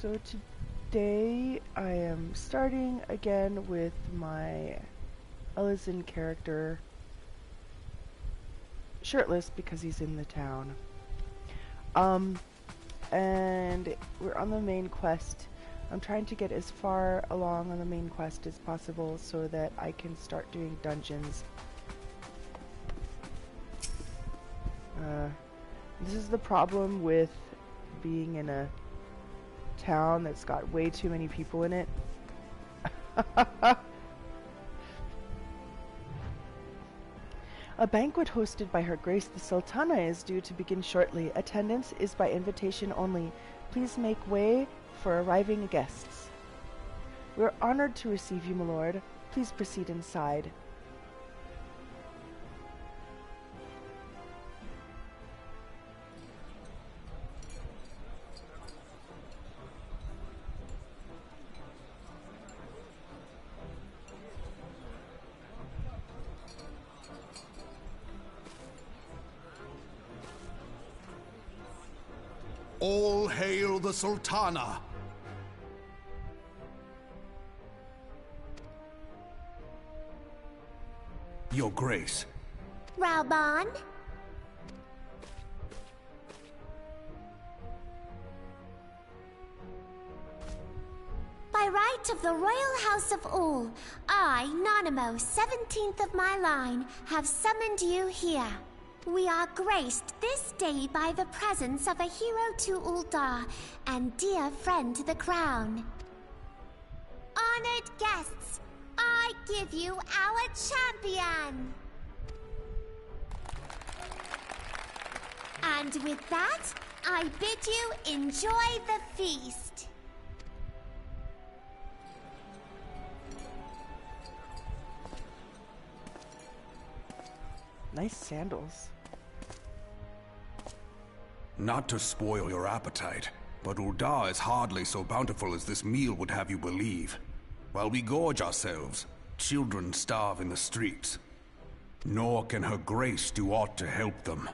So today I am starting again with my Ellison character shirtless because he's in the town. And we're on the main quest. I'm trying to get as far along on the main quest as possible so that I can start doing dungeons. This is the problem with being in a town that's got way too many people in it. A banquet hosted by Her Grace the Sultana is due to begin shortly. Attendance is by invitation only. Please make way for arriving guests. We are honored to receive you, my lord. Please proceed inside. All hail the Sultana! Your Grace. Raoban? By right of the Royal House of Ul, I, Nanamo, 17th of my line, have summoned you here. We are graced this day by the presence of a hero to Ul'dah and dear friend to the crown. Honored guests, I give you our champion! And with that, I bid you enjoy the feast. Nice sandals. Not to spoil your appetite, but Ul'dah is hardly so bountiful as this meal would have you believe. While we gorge ourselves, children starve in the streets. Nor can Her Grace do aught to help them.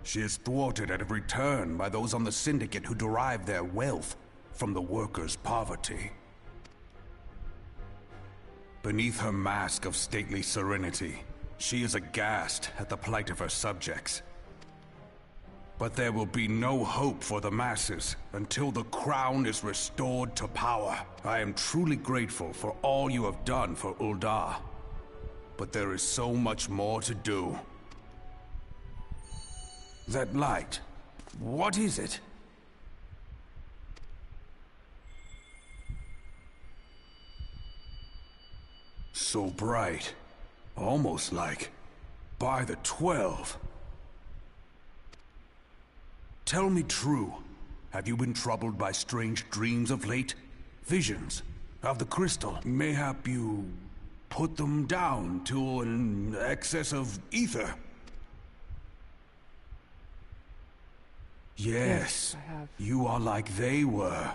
She is thwarted at every turn by those on the Syndicate who derive their wealth from the workers' poverty. Beneath her mask of stately serenity, she is aghast at the plight of her subjects. But there will be no hope for the masses until the crown is restored to power. I am truly grateful for all you have done for Ul'dah. But there is so much more to do. That light, what is it? So bright, almost like by the 12. Tell me true, have you been troubled by strange dreams of late? Visions of the crystal? Mayhap you put them down to an excess of ether? Yes, I have. You are like they were.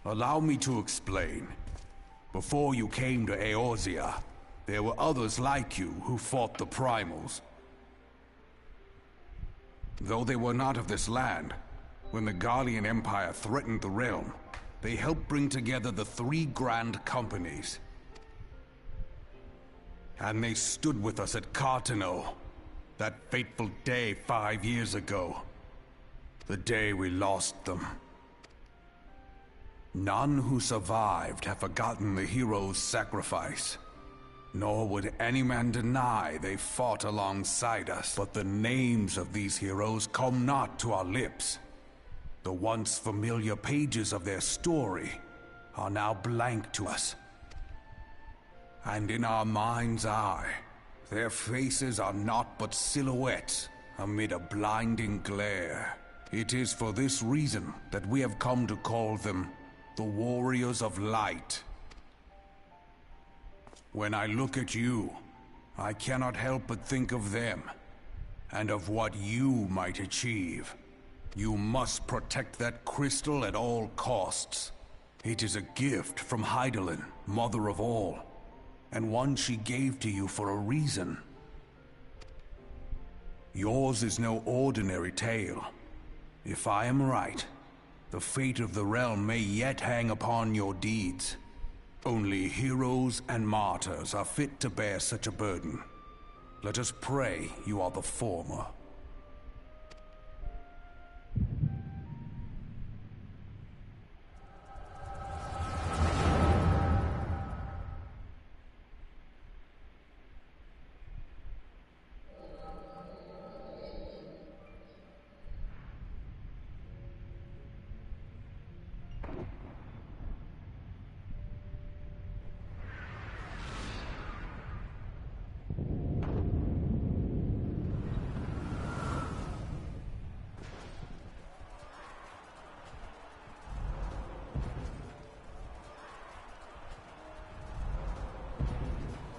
Allow me to explain. Before you came to Eorzea, there were others like you who fought the primals. Though they were not of this land, when the Garlean Empire threatened the realm, they helped bring together the 3 grand companies. And they stood with us at Cartano, that fateful day 5 years ago. The day we lost them. None who survived have forgotten the hero's sacrifice. Nor would any man deny they fought alongside us. But the names of these heroes come not to our lips. The once familiar pages of their story are now blank to us. And in our mind's eye, their faces are naught but silhouettes amid a blinding glare. It is for this reason that we have come to call them the Warriors of Light. When I look at you, I cannot help but think of them, and of what you might achieve. You must protect that crystal at all costs. It is a gift from Hydaelyn, Mother of All, and one she gave to you for a reason. Yours is no ordinary tale. If I am right, the fate of the realm may yet hang upon your deeds. Only heroes and martyrs are fit to bear such a burden. Let us pray you are the former.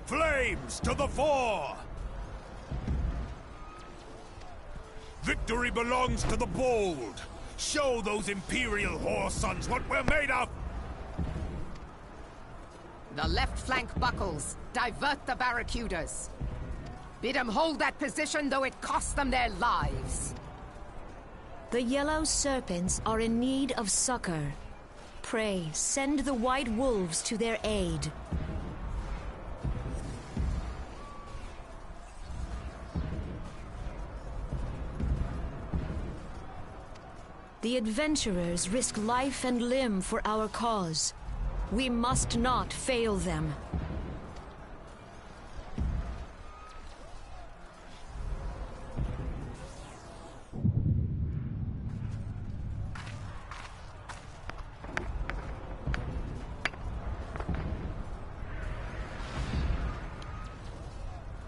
Flames to the fore! Victory belongs to the bold! Show those Imperial whore sons what we're made of! The left flank buckles. Divert the barracudas. Bid them hold that position, though it cost them their lives. The yellow serpents are in need of succor. Pray, send the white wolves to their aid. The adventurers risk life and limb for our cause. We must not fail them.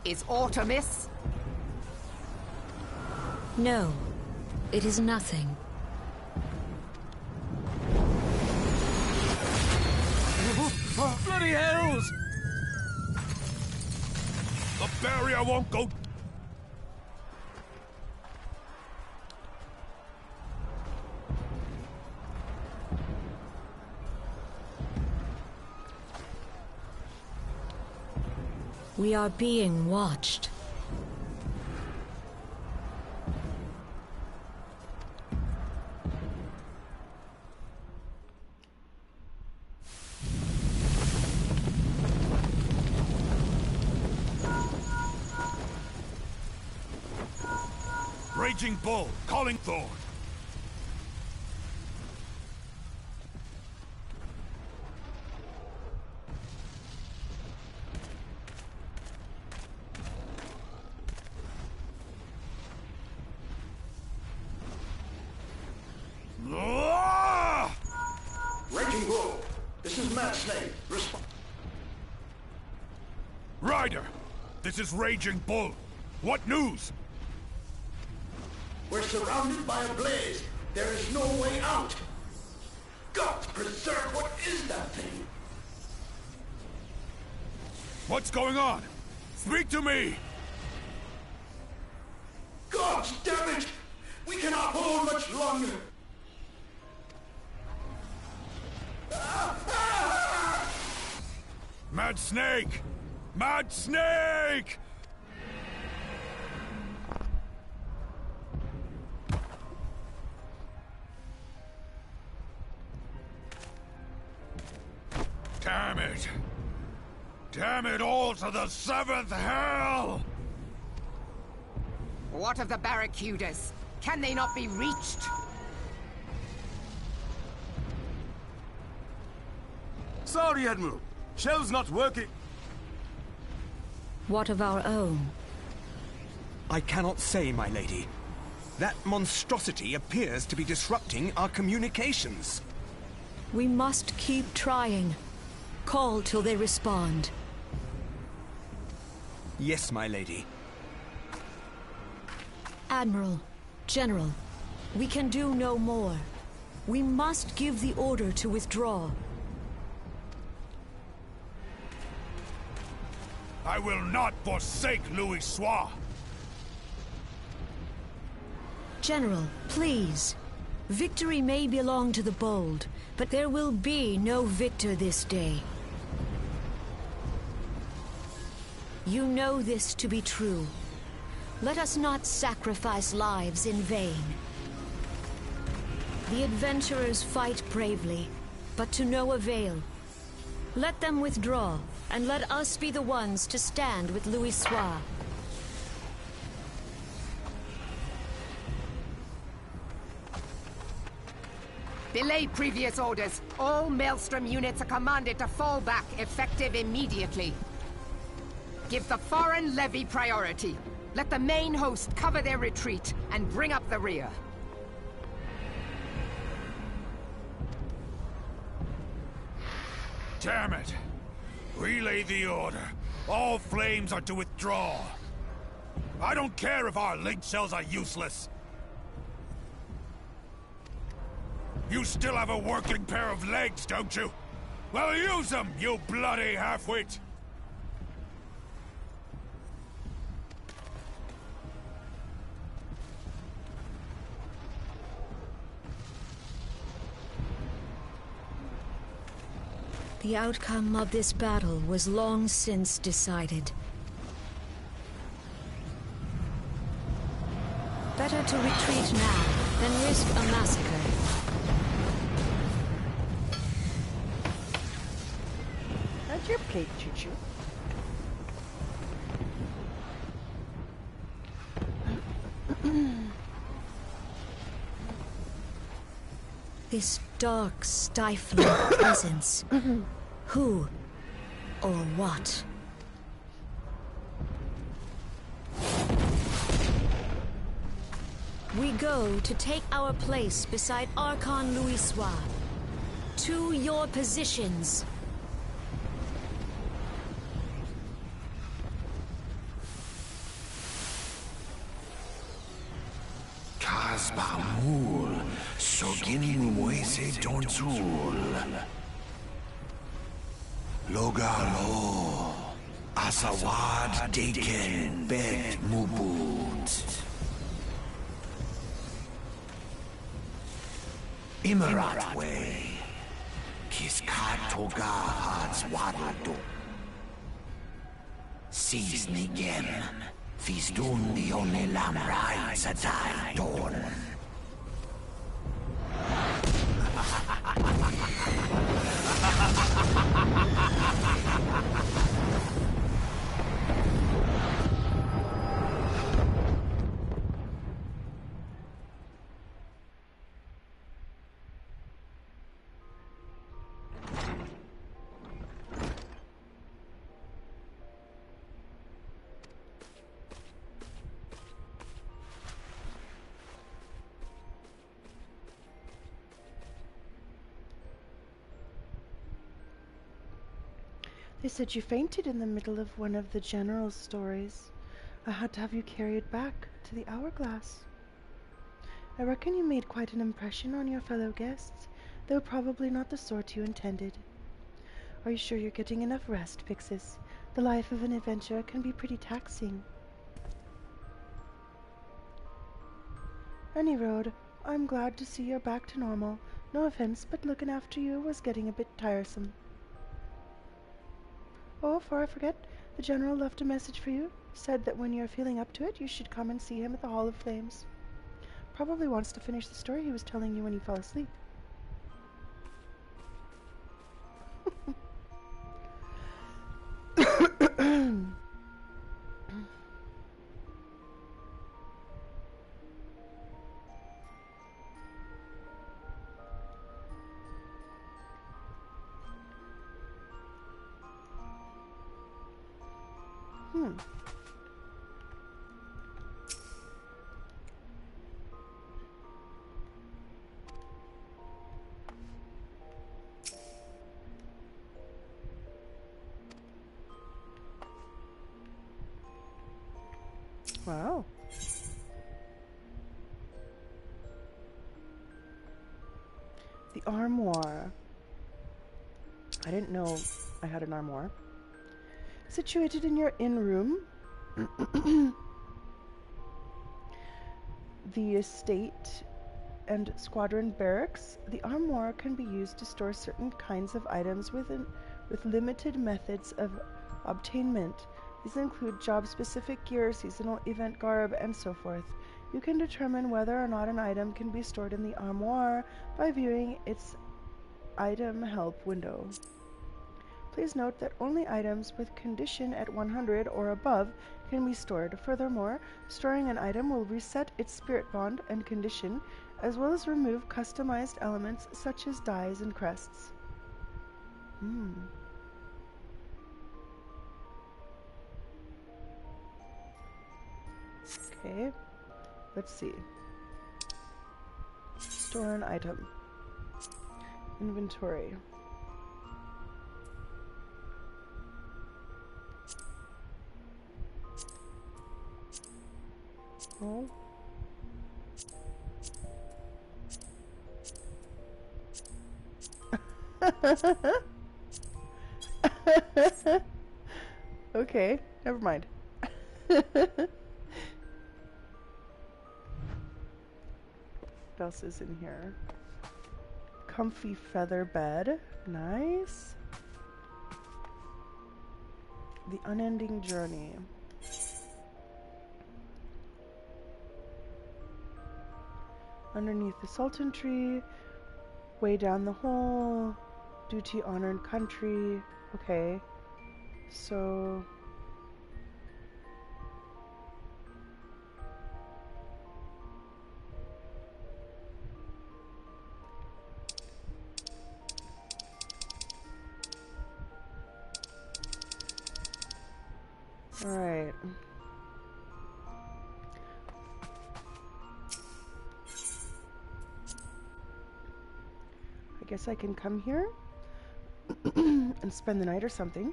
Is aught amiss? No, it is nothing. Bloody hells! The barrier won't go... We are being watched. Raging Bull, calling Thorn. Raging Bull, this is Mad Snake. Ryder, this is Raging Bull. What news? We're surrounded by a blaze. There is no way out. God preserve, what is that thing? What's going on? Speak to me! God damn it! We cannot hold much longer. Mad Snake! Mad Snake! Damn it! Damn it all to the seventh hell! What of the barracudas? Can they not be reached? Sorry, Admiral. Shell's not working. What of our own? I cannot say, my lady. That monstrosity appears to be disrupting our communications. We must keep trying. Call till they respond. Yes, my lady. Admiral, General, we can do no more. We must give the order to withdraw. I will not forsake Louis Soir! General, please. Victory may belong to the bold, but there will be no victor this day. You know this to be true. Let us not sacrifice lives in vain. The adventurers fight bravely, but to no avail. Let them withdraw, and let us be the ones to stand with Louisoix. Belay previous orders. All Maelstrom units are commanded to fall back, effective immediately. Give the foreign levy priority. Let the main host cover their retreat and bring up the rear. Damn it! Relay the order. All flames are to withdraw. I don't care if our link cells are useless. You still have a working pair of legs, don't you? Well, use them, you bloody half-wit! The outcome of this battle was long since decided. Better to retreat now than risk a massacre. How's your plate, Choo-Choo? This dark, stifling presence. Who or what? We go to take our place beside Archon Louisoix. To your positions. Kasbamul, Sogin Moise Donzul. Logalo, Asawad Deken Bet Mubut. Imarat Way, Kiskat Toga Hats Wadado. Sees Nigem. Fisdun the only lamb rides at dawn. They said you fainted in the middle of one of the general's stories. I had to have you carried back to the hourglass. I reckon you made quite an impression on your fellow guests, though probably not the sort you intended. Are you sure you're getting enough rest, Pixis? The life of an adventurer can be pretty taxing. Any road, I'm glad to see you're back to normal. No offense, but looking after you was getting a bit tiresome. Oh, before I forget, the General left a message for you. Said that when you're feeling up to it, you should come and see him at the Hall of Flames. Probably wants to finish the story he was telling you when he fell asleep. Wow. The armoire. I didn't know I had an armoire. Situated in your inn room, the estate and squadron barracks, the armoire can be used to store certain kinds of items with limited methods of obtainment. These include job-specific gear, seasonal event garb, and so forth. You can determine whether or not an item can be stored in the armoire by viewing its item help window. Please note that only items with condition at 100 or above can be stored. Furthermore, storing an item will reset its spirit bond and condition, as well as remove customized elements such as dyes and crests. Okay, let's see. Store an item. Inventory. Oh. Okay, never mind. What else is in here? Comfy feather bed. Nice. The unending journey. Underneath the Sultan tree. Way down the hole. Duty honored country. Okay. So... Alright. I guess I can come here and spend the night or something.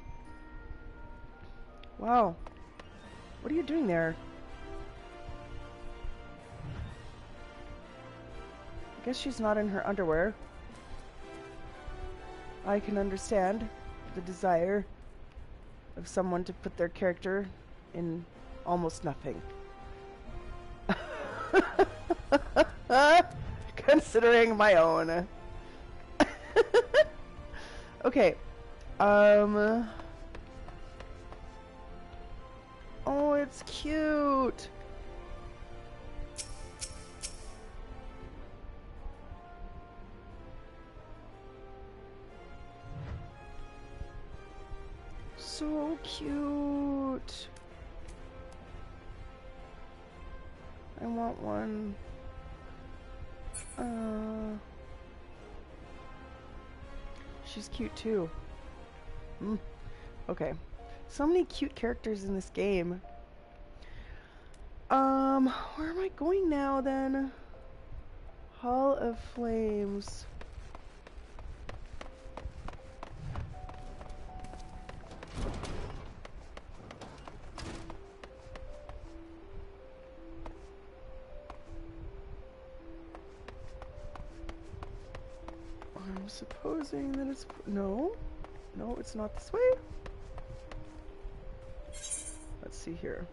Wow. What are you doing there? I guess she's not in her underwear. I can understand the desire of someone to put their character in almost nothing. Considering my own. Okay. Oh, it's cute. So cute. I want one. She's cute too. Okay. So many cute characters in this game. Where am I going now then? Hall of Flames. I'm supposing that it's... No. No, it's not this way. Let's see here.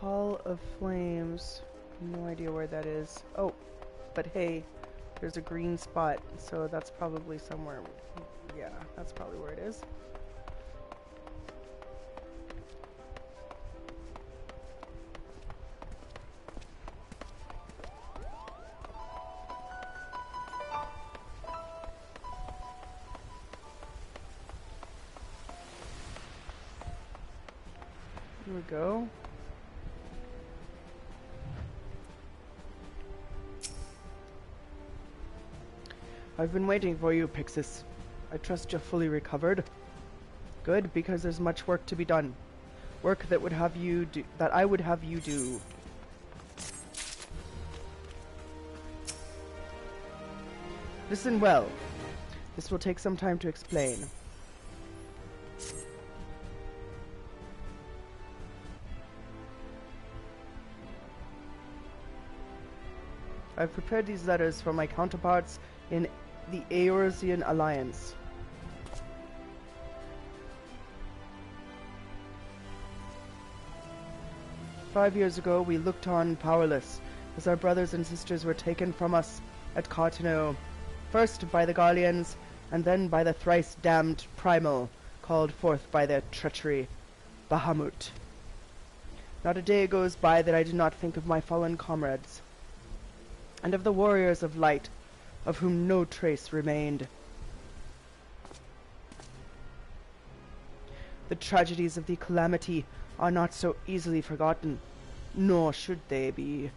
Hall of Flames. No idea where that is. Oh, but hey, there's a green spot, so that's probably somewhere. Yeah, that's probably where it is. Here we go. I've been waiting for you, Pixis. I trust you're fully recovered. Good, because there's much work to be done. Work that would have you do that I would have you do. Listen well. This will take some time to explain. I've prepared these letters for my counterparts in the Eorzean Alliance. 5 years ago, we looked on powerless as our brothers and sisters were taken from us at Cartano, first by the Gallians, and then by the thrice-damned Primal, called forth by their treachery, Bahamut. Not a day goes by that I do not think of my fallen comrades, and of the warriors of light, of whom no trace remained. The tragedies of the calamity are not so easily forgotten, nor should they be.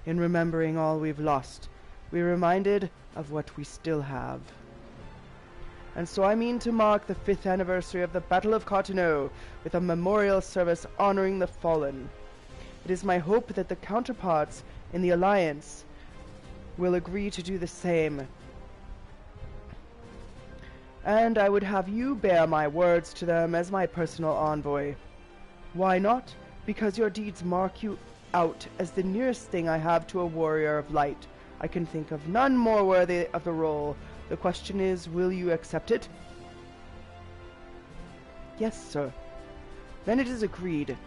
In remembering all we've lost, we're reminded of what we still have. And so I mean to mark the 5th anniversary of the Battle of Cartano with a memorial service honoring the fallen. It is my hope that the counterparts in the Alliance will agree to do the same. And I would have you bear my words to them as my personal envoy. Why not? Because your deeds mark you out as the nearest thing I have to a warrior of light. I can think of none more worthy of the role. The question is, will you accept it? Yes, sir. Then it is agreed.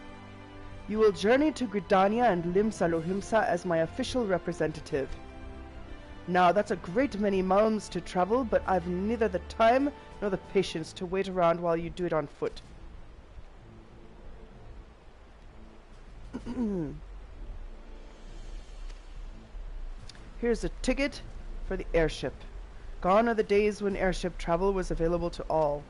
You will journey to Gridania and Limsa Lohimsa as my official representative. Now, that's a great many miles to travel, but I've neither the time nor the patience to wait around while you do it on foot. Here's a ticket for the airship. Gone are the days when airship travel was available to all.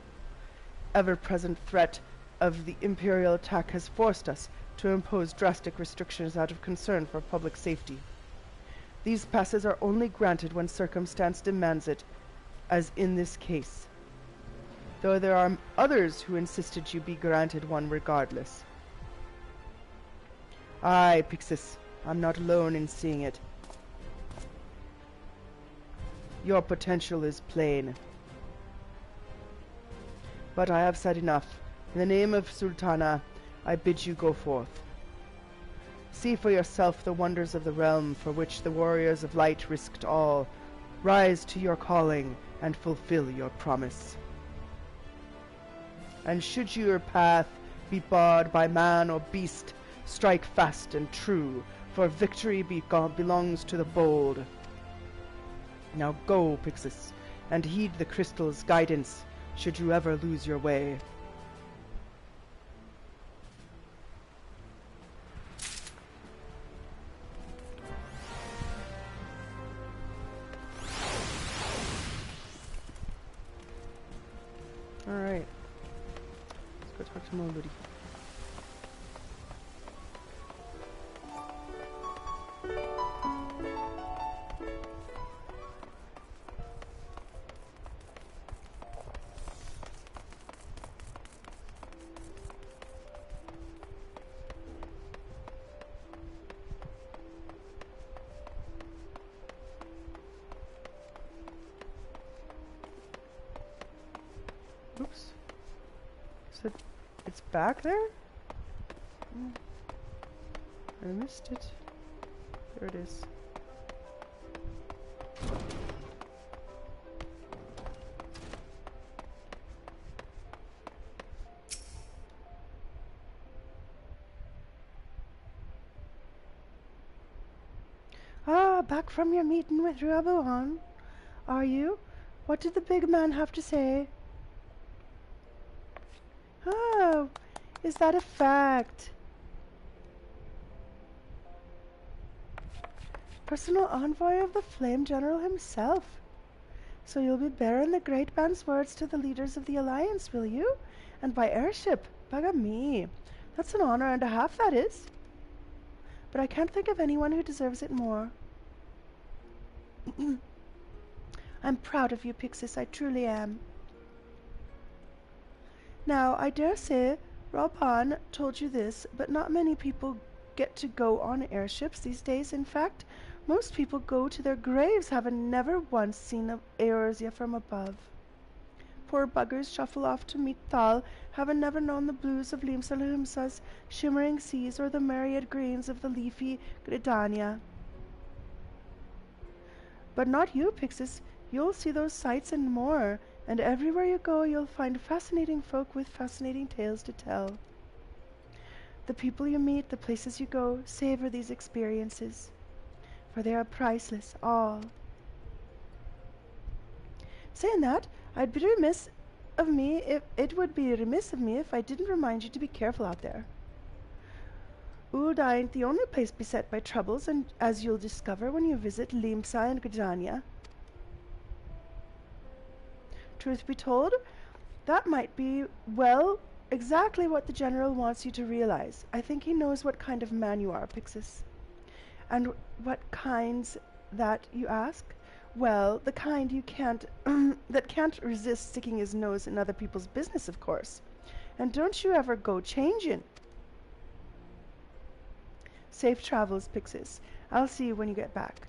Ever-present threat of the Imperial attack has forced us to impose drastic restrictions out of concern for public safety. These passes are only granted when circumstance demands it, as in this case. Though there are others who insisted you be granted one regardless. Aye, Pixis, I'm not alone in seeing it. Your potential is plain. But I have said enough. In the name of Sultana, I bid you go forth. See for yourself the wonders of the realm for which the warriors of light risked all. Rise to your calling and fulfill your promise. And should your path be barred by man or beast, strike fast and true, for victory belongs to the bold. Now go, Pixis, and heed the crystal's guidance, should you ever lose your way. Alright. Let's go talk to Molody. Oops. So it's back there? I missed it. There it is. Ah, back from your meeting with Rabuan. Are you? What did the big man have to say? Oh, is that a fact? Personal envoy of the Flame General himself. So you'll be bearing the great man's words to the leaders of the Alliance, will you? And by airship, bugger me. That's an honor and a half, that is. But I can't think of anyone who deserves it more. I'm proud of you, Pixis, I truly am. Now, I dare say Robhan told you this, but not many people get to go on airships these days. In fact, most people go to their graves having never once seen the Eorzea from above. Poor buggers shuffle off to meet Thal, having never known the blues of Limsa shimmering seas or the myriad greens of the leafy Gridania. But not you, Pixis. You'll see those sights and more, and everywhere you go you'll find fascinating folk with fascinating tales to tell. The people you meet, the places you go, savor these experiences, for they are priceless, all. Saying that, it would be remiss of me if I didn't remind you to be careful out there. Ul'dah ain't the only place beset by troubles, and as you'll discover when you visit Limsa and Gridania. Truth be told, that might be, well, exactly what the General wants you to realize. I think he knows what kind of man you are, Pixis. And what kinds that, you ask? Well, the kind you can't, that can't resist sticking his nose in other people's business, of course. And don't you ever go changing. Safe travels, Pixis. I'll see you when you get back.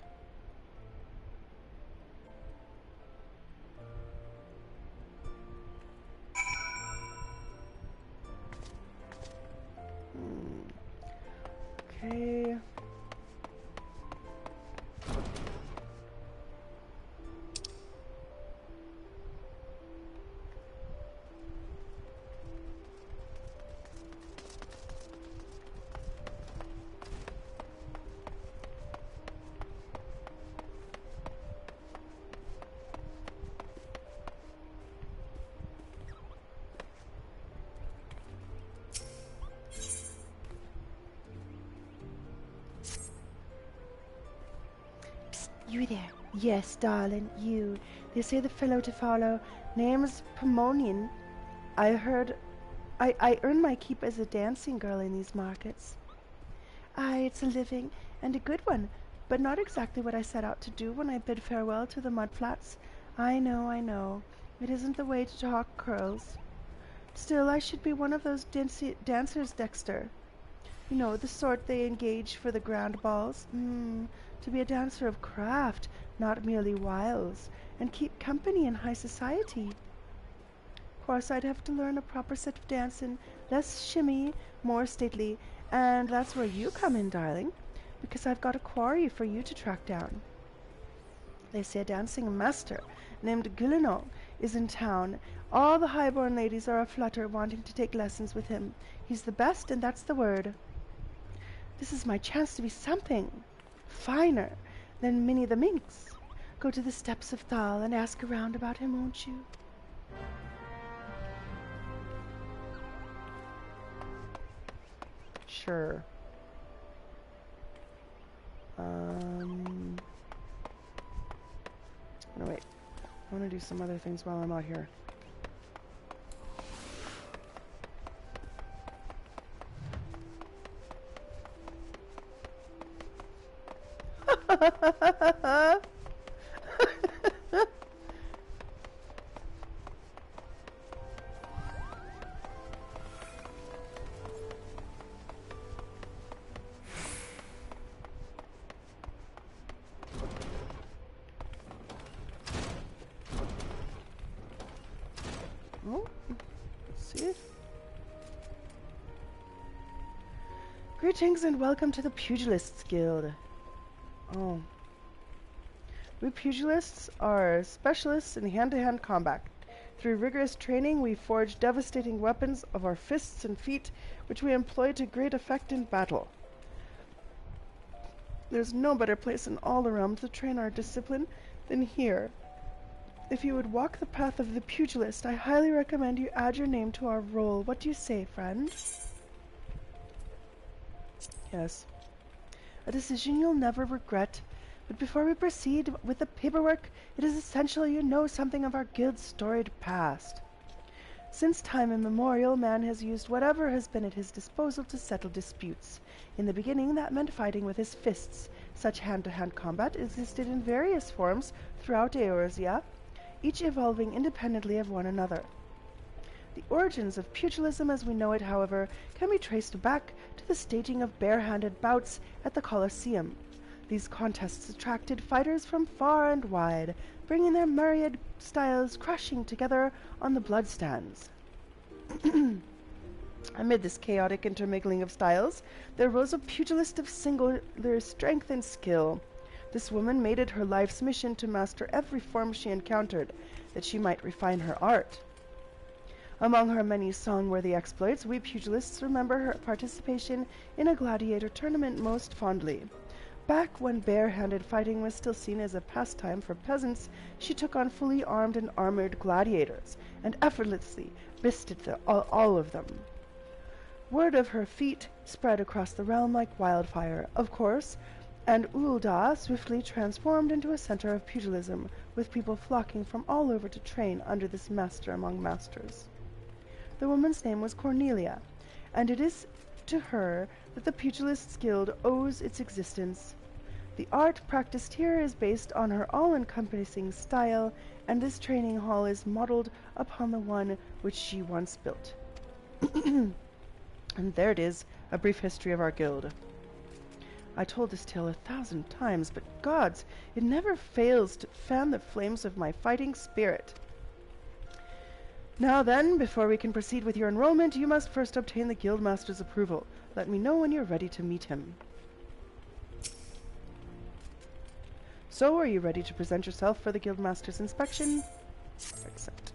Okay. You there? Yes, darling, you. They say the fellow to follow. Name's Pomonian. I heard... I earn my keep as a dancing girl in these markets. Aye, it's a living, and a good one, but not exactly what I set out to do when I bid farewell to the mudflats. I know. It isn't the way to talk curls. Still, I should be one of those dancers, Dexter. You know, the sort they engage for the grand balls. To be a dancer of craft, not merely wiles, and keep company in high society. Of course, I'd have to learn a proper set of dancing, less shimmy, more stately, and that's where you come in, darling, because I've got a quarry for you to track down. They say a dancing master named Guillenot is in town. All the highborn ladies are aflutter wanting to take lessons with him. He's the best, and that's the word. This is my chance to be something finer than Minnie the Minx. Go to the steps of Thal and ask around about him, won't you? Sure. No, wait. I want to do some other things while I'm out here. Oh, let's see. Greetings and welcome to the Pugilists Guild. Oh. We pugilists are specialists in hand-to-hand combat. Through rigorous training, we forge devastating weapons of our fists and feet, which we employ to great effect in battle. There's no better place in all the realm to train our discipline than here. If you would walk the path of the pugilist, I highly recommend you add your name to our roll. What do you say, friend? Yes. A decision you'll never regret. But before we proceed with the paperwork, it is essential you know something of our guild's storied past. Since time immemorial, man has used whatever has been at his disposal to settle disputes. In the beginning, that meant fighting with his fists. Such hand-to-hand combat existed in various forms throughout Eorzea, each evolving independently of one another. The origins of pugilism as we know it, however, can be traced back to the staging of bare-handed bouts at the Colosseum. These contests attracted fighters from far and wide, bringing their myriad styles crashing together on the bloodstands. Amid this chaotic intermingling of styles, there rose a pugilist of singular strength and skill. This woman made it her life's mission to master every form she encountered, that she might refine her art. Among her many song-worthy exploits, we pugilists remember her participation in a gladiator tournament most fondly. Back when bare-handed fighting was still seen as a pastime for peasants, she took on fully armed and armored gladiators, and effortlessly bested all of them. Word of her feat spread across the realm like wildfire, of course, and Ul'dah swiftly transformed into a center of pugilism, with people flocking from all over to train under this master among masters. The woman's name was Cornelia, and it is to her that the Pugilists Guild owes its existence. The art practiced here is based on her all-encompassing style, and this training hall is modeled upon the one which she once built. And there it is, a brief history of our guild. I told this tale 1,000 times, but gods, it never fails to fan the flames of my fighting spirit. Now then, before we can proceed with your enrollment, you must first obtain the Guildmaster's approval. Let me know when you're ready to meet him. So, are you ready to present yourself for the Guildmaster's inspection? Accept.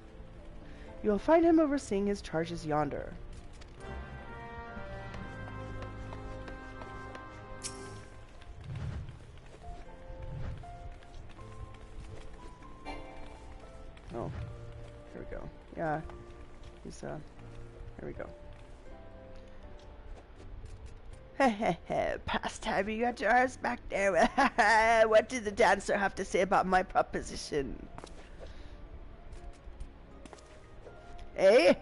You will find him overseeing his charges yonder. Oh, here we go. Yeah, he's, here we go. Past time, you got your arms back there. What did the dancer have to say about my proposition? Eh?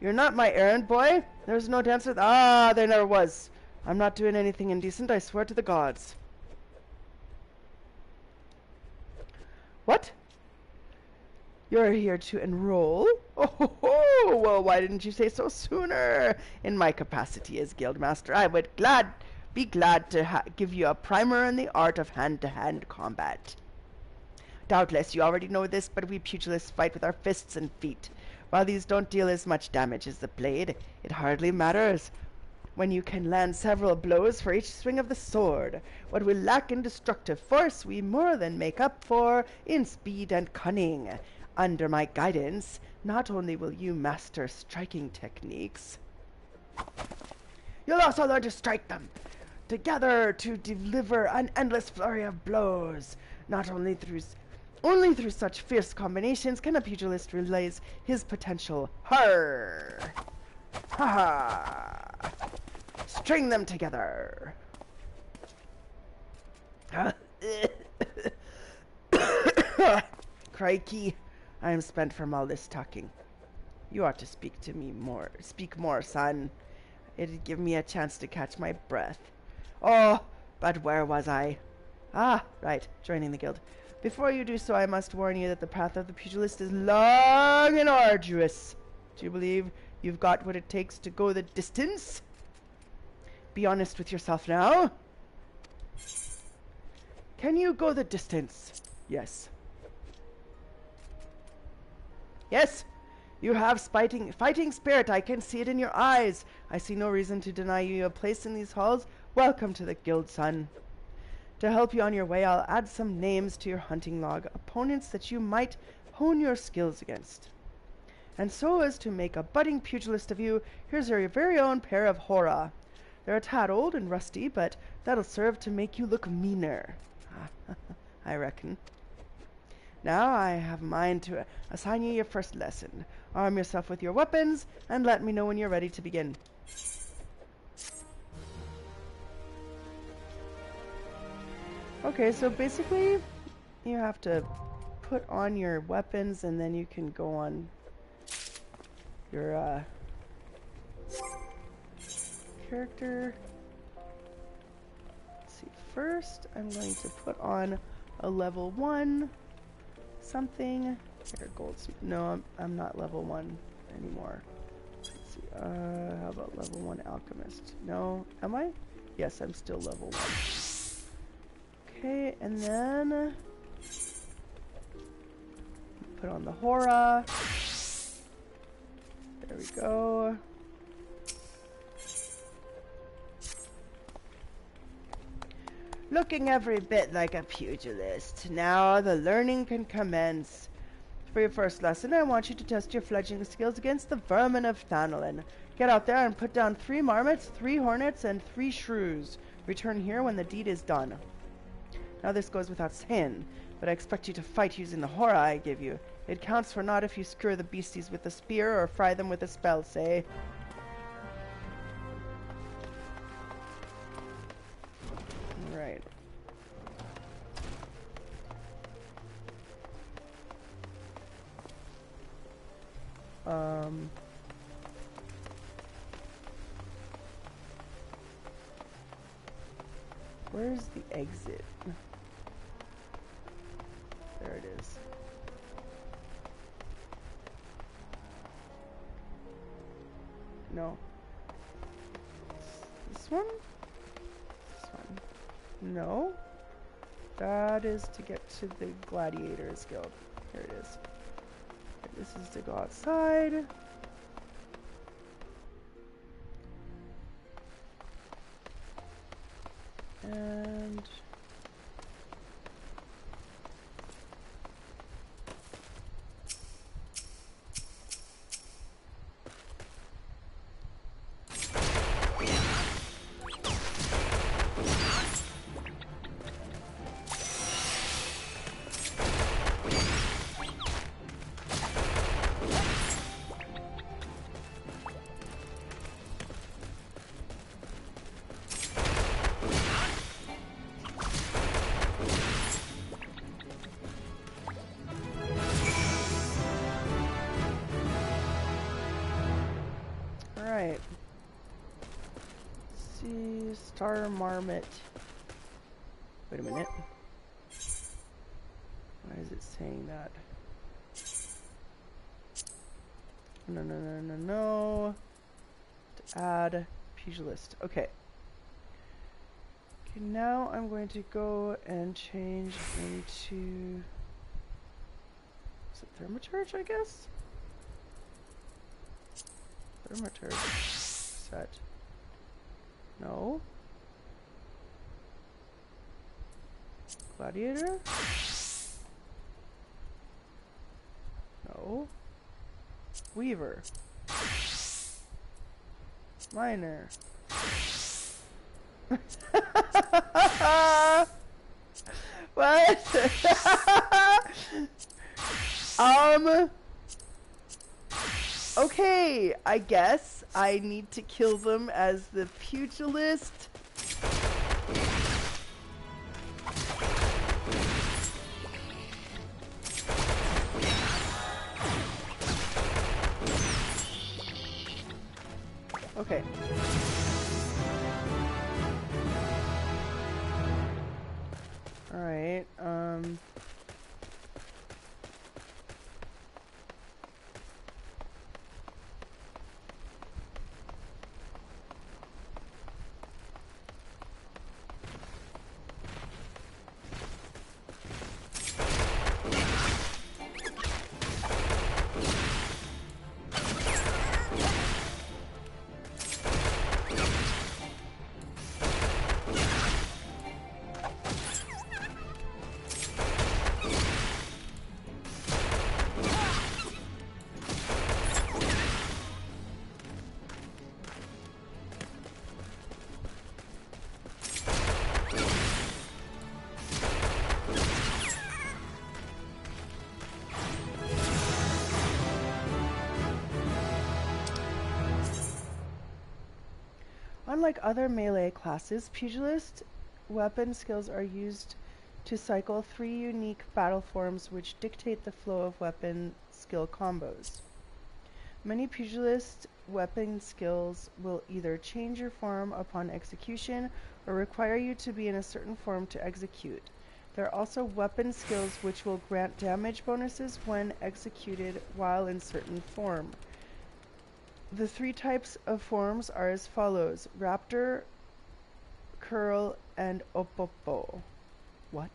You're not my errand boy? There's no dancer. Ah, there never was. I'm not doing anything indecent, I swear to the gods. What? You're here to enroll? Oh, well, why didn't you say so sooner? In my capacity as Guildmaster, I would be glad to give you a primer in the art of hand-to-hand combat. Doubtless you already know this, but we pugilists fight with our fists and feet. While these don't deal as much damage as the blade, it hardly matters when you can land several blows for each swing of the sword. What we lack in destructive force, we more than make up for in speed and cunning. Under my guidance, not only will you master striking techniques, you'll also learn to strike them together to deliver an endless flurry of blows. Only through such fierce combinations can a pugilist realize his potential. Har! Ha ha! String them together. Crikey, I am spent from all this talking. You ought to speak more, son. It'd give me a chance to catch my breath. Oh, but where was I? Ah, right, joining the guild. Before you do so, I must warn you that the path of the pugilist is long and arduous. Do you believe you've got what it takes to go the distance? Be honest with yourself now. Can you go the distance? Yes. Yes, you have fighting spirit. I can see it in your eyes. I see no reason to deny you a place in these halls. Welcome to the guild, son. To help you on your way, I'll add some names to your hunting log, opponents that you might hone your skills against. And so as to make a budding pugilist of you, here's your very own pair of Hora. They're a tad old and rusty, but that'll serve to make you look meaner. I reckon. Now I have a mind to assign you your first lesson. Arm yourself with your weapons, and let me know when you're ready to begin. Okay, so basically, you have to put on your weapons, and then you can go on your character. Let's see, first I'm going to put on a level 1 something. Here, goldsmith. No, I'm not level 1 anymore. Let's see, how about level 1 alchemist? No, am I? Yes, I'm still level 1. Okay, and then put on the Hora. There we go. Looking every bit like a pugilist. Now the learning can commence. For your first lesson, I want you to test your fledgling skills against the vermin of Thanolin. Get out there and put down 3 marmots, 3 hornets, and 3 shrews. Return here when the deed is done. Now this goes without saying, but I expect you to fight using the horror I give you. It counts for naught if you skewer the beasties with a spear or fry them with a spell, say. Right. Where's the exit? There it is. No. This one? This one. No. That is to get to the Gladiators Guild. Here it is. This is to go outside. And see, Star Marmot. Wait a minute. Why is it saying that? No. To add pugilist. Okay. Okay, now I'm going to go and change into... Is it Thermocharge, I guess? Thermocharge. Set. No. Gladiator? No. Weaver. Miner. What? Okay, I guess I need to kill them as the pugilist. Okay. All right. Unlike other melee classes, pugilist weapon skills are used to cycle 3 unique battle forms which dictate the flow of weapon skill combos. Many pugilist weapon skills will either change your form upon execution or require you to be in a certain form to execute. There are also weapon skills which will grant damage bonuses when executed while in certain form. The 3 types of forms are as follows: Raptor, Curl, and Opopo. What?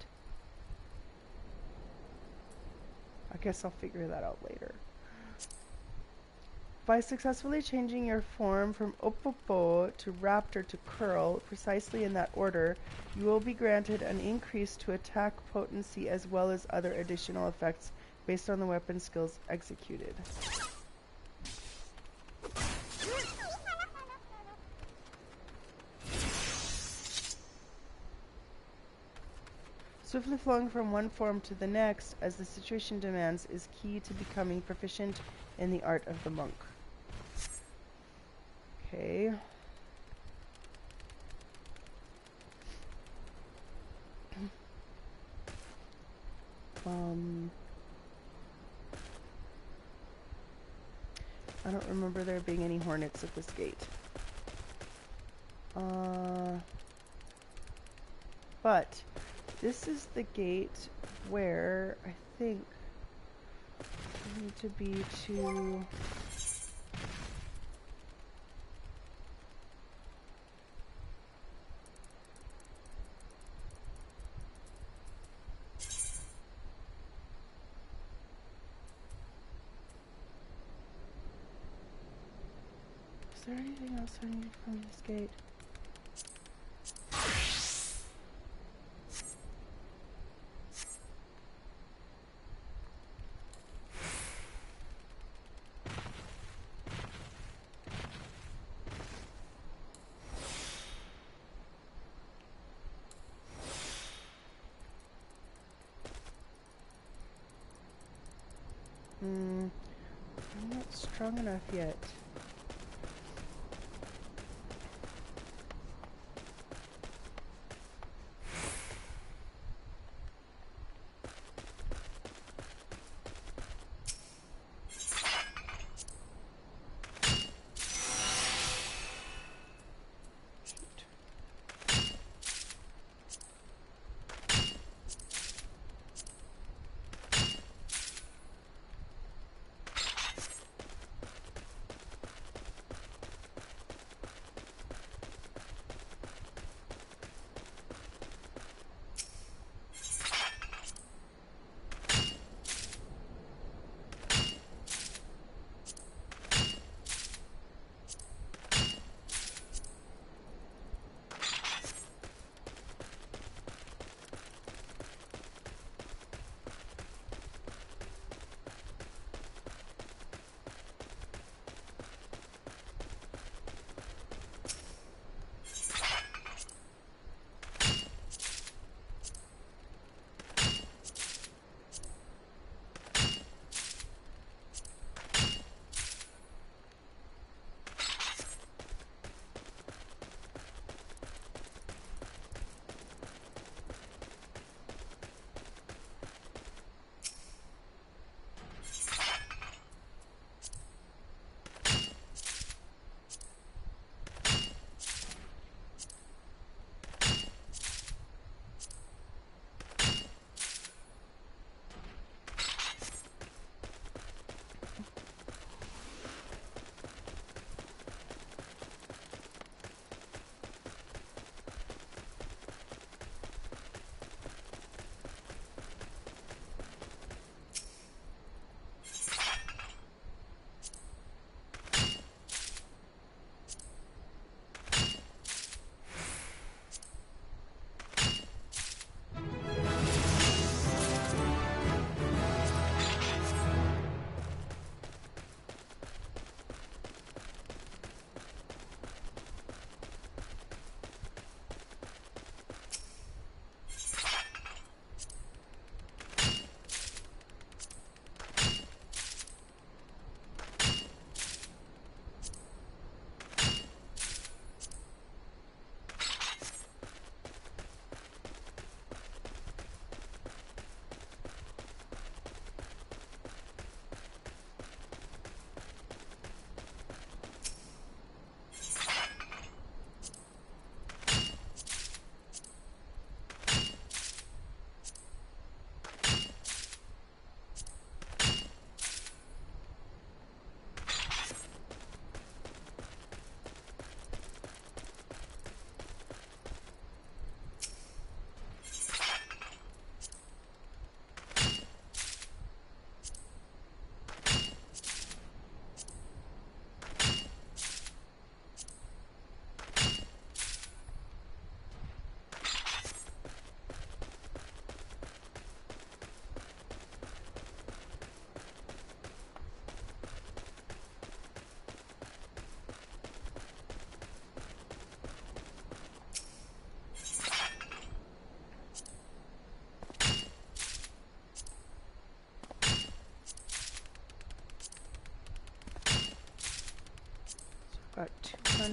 I guess I'll figure that out later. By successfully changing your form from Opopo to Raptor to Curl, precisely in that order, you will be granted an increase to attack potency as well as other additional effects based on the weapon skills executed. Swiftly flowing from one form to the next, as the situation demands, is key to becoming proficient in the art of the monk. Okay. I don't remember there being any hornets at this gate. But this is the gate where I think I need to be to... Is there anything else I need from this gate? I'm not strong enough yet.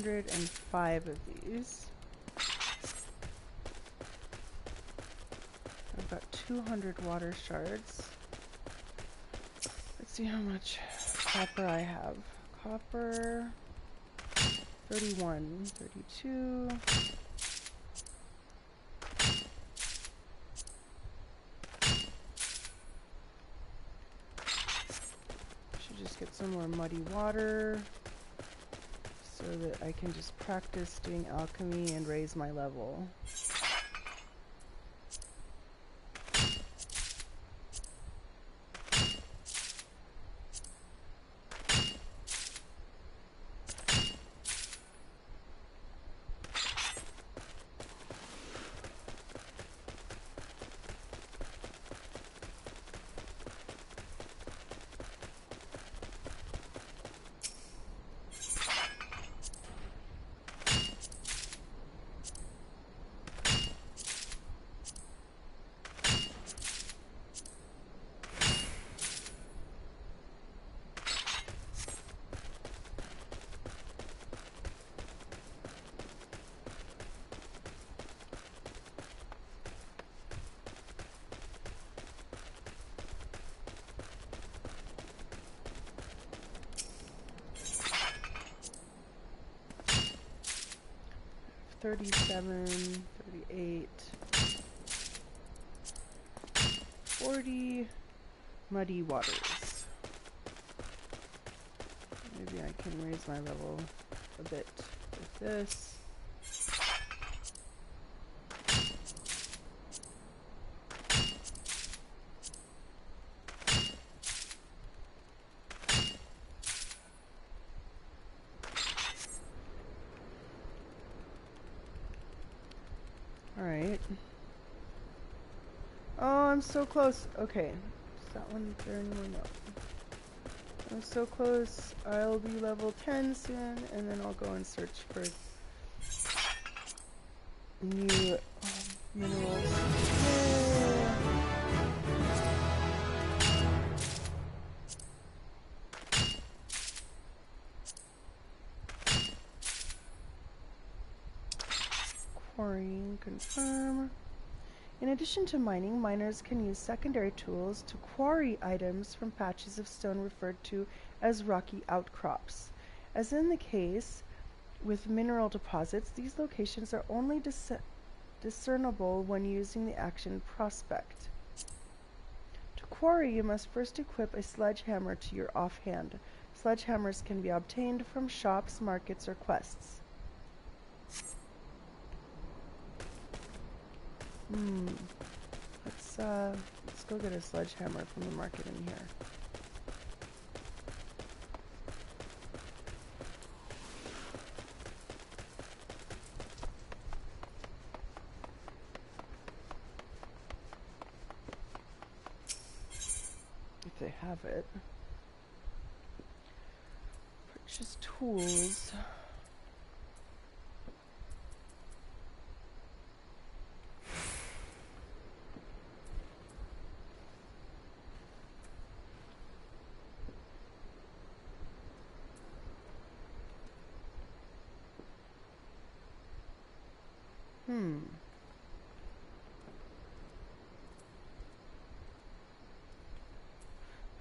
105 of these. I've got 200 water shards. Let's see how much copper I have. Copper, 31, 32. Should just get some more muddy water so that I can just practice doing alchemy and raise my level. $37, $38, $40 muddy waters. Maybe I can raise my level a bit with this. Alright. Oh, I'm so close. Okay. Is that one there anymore? No. I'm so close. I'll be level 10 soon, and then I'll go and search for new minerals. Yeah. Quarrying, confirm. In addition to mining, miners can use secondary tools to quarry items from patches of stone referred to as rocky outcrops. As in the case with mineral deposits, these locations are only discernible when using the action prospect. To quarry, you must first equip a sledgehammer to your offhand. Sledgehammers can be obtained from shops, markets, or quests. Let's go get a sledgehammer from the market in here. If they have it. Purchase tools.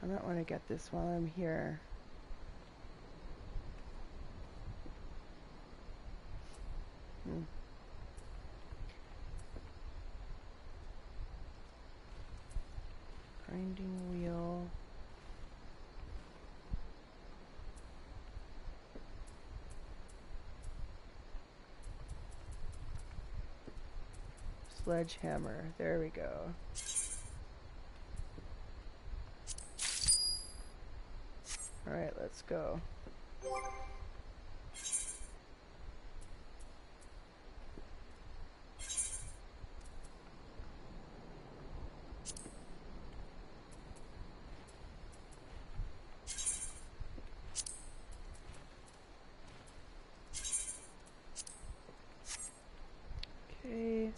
I might want to get this while I'm here. Grinding wheel. Sledgehammer. There we go. Alright, let's go. Okay.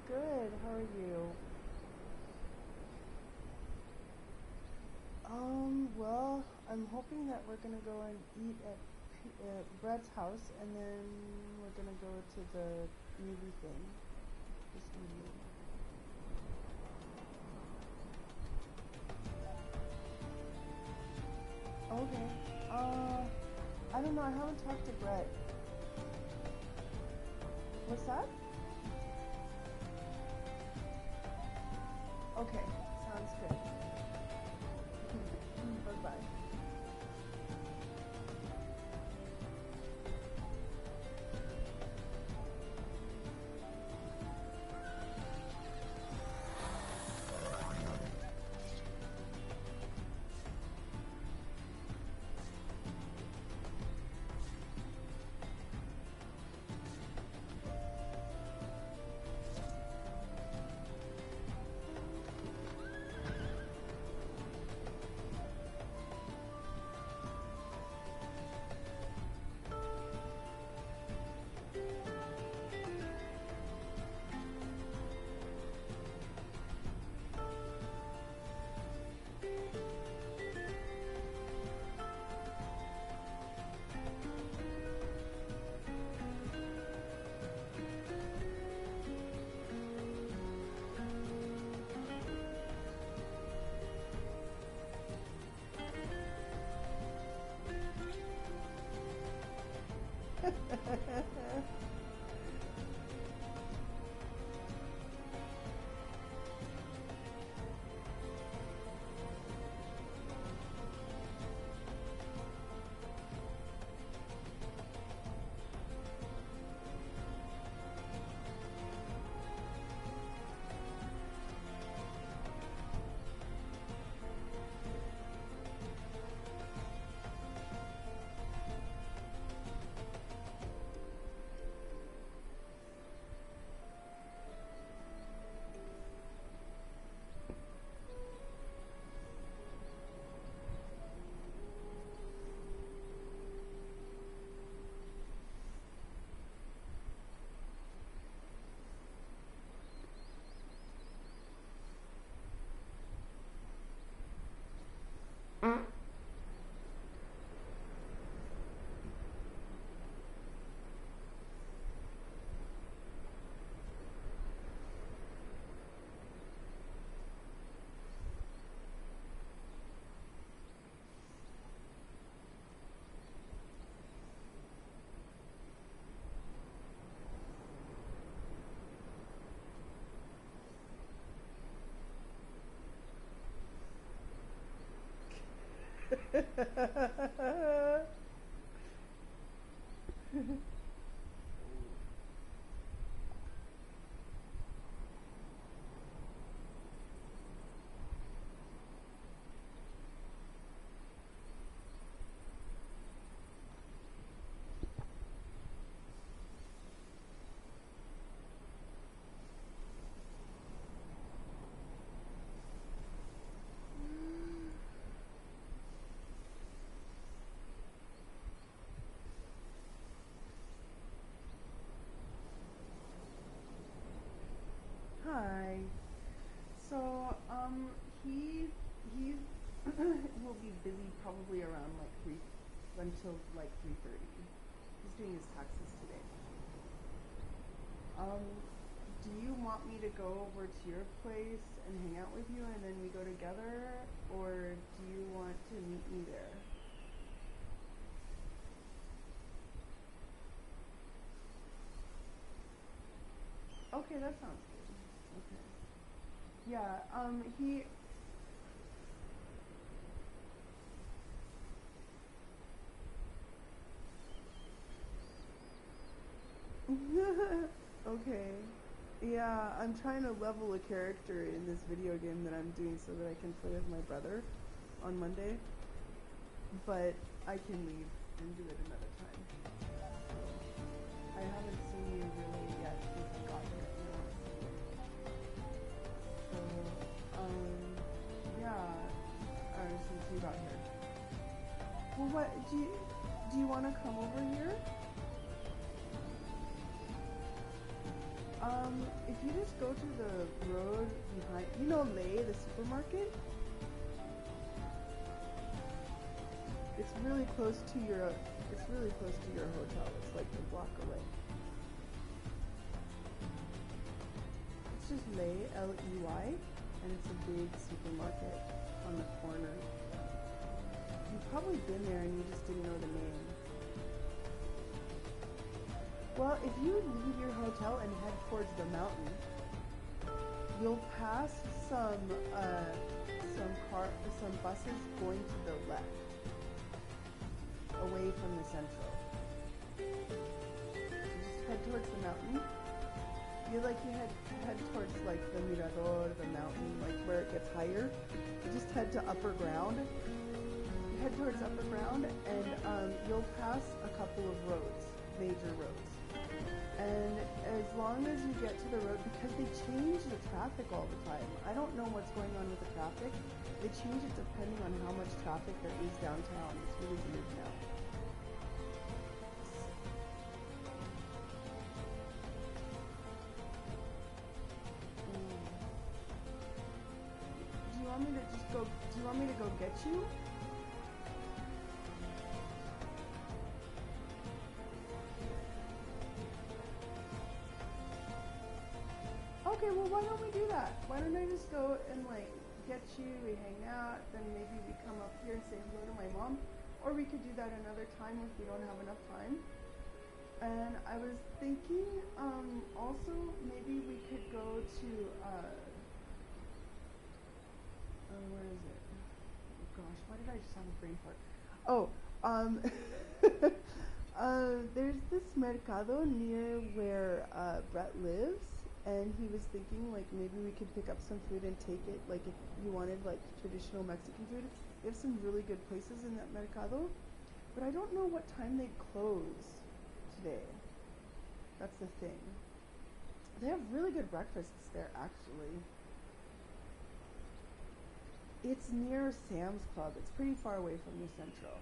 good. How are you? Well, I'm hoping that we're gonna go and eat at Brett's house, and then we're gonna go to the movie thing. This movie. Okay. I don't know. I haven't talked to Brett. What's that? Okay. Sounds good. Bye-bye. Hi. So, he'll be busy probably around like 3 until like 3:30. He's doing his taxes today. Do you want me to go over to your place and hang out with you and then we go together, or do you want to meet me there? Okay, that sounds good. Okay. Yeah, he... Okay. Yeah, I'm trying to level a character in this video game that I'm doing so that I can play with my brother on Monday. But I can leave and do it another time. I haven't seen you really yet since I got here. So, yeah, or since you got here. Well, what, do you want to come over here? If you just go to the road behind, you know, Lei, the supermarket? It's really close to your hotel. It's like a block away. It's just Lei, L-E-Y, and it's a big supermarket on the corner. You've probably been there and you just didn't know the name. Well, if you leave your hotel and head towards the mountain, you'll pass some buses going to the left, away from the central. So just head towards the mountain. You head towards like the mirador, the mountain, like where it gets higher. You just head to upper ground. You head towards upper ground, and you'll pass a couple of roads, major roads. And as long as you get to the road, because they change the traffic all the time. I don't know what's going on with the traffic. They change it depending on how much traffic there is downtown. It's really weird now. Do you want me to just go? Do you want me to go get you? Okay, well, why don't we do that? Why don't I just go and, like, get you, we hang out, then maybe we come up here and say hello to my mom, or we could do that another time if we don't have enough time. And I was thinking, also, maybe we could go to, where is it? Oh gosh, why did I just have a brain fart? Oh, there's this mercado near where, Brett lives. And he was thinking, like, maybe we could pick up some food and take it, like, if you wanted, like, traditional Mexican food. They have some really good places in that mercado. But I don't know what time they close today. That's the thing. They have really good breakfasts there, actually. It's near Sam's Club. It's pretty far away from the Central.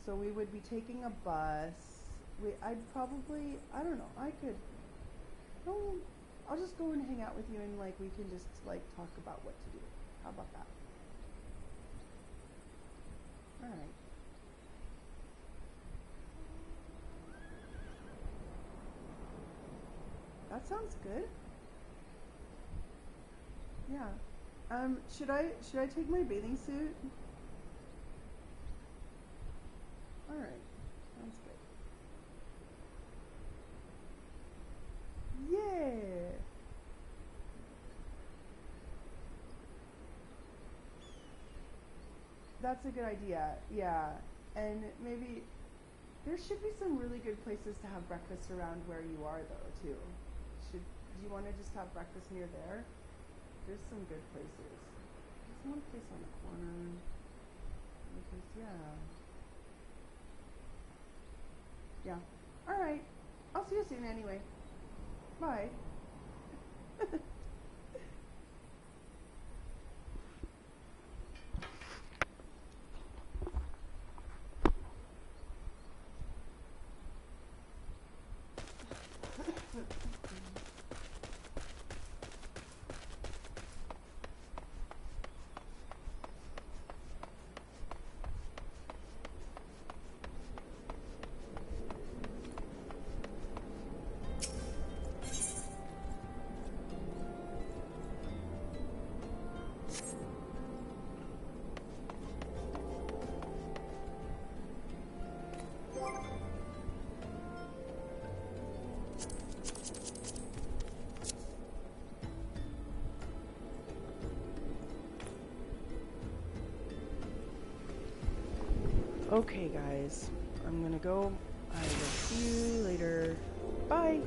So we would be taking a bus. I don't know, Oh, I'll just go and hang out with you and, like, we can just, like, talk about what to do. How about that? Alright. That sounds good. Yeah. Should I take my bathing suit? Alright. Sounds good. Yeah. That's a good idea. Yeah. And maybe there should be some really good places to have breakfast around where you are though, too. Do you want to just have breakfast near there? There's some good places. There's one place on the corner. Because, yeah. All right. I'll see you soon anyway. Bye. Okay, guys, I'm gonna go. I will see you later. Bye!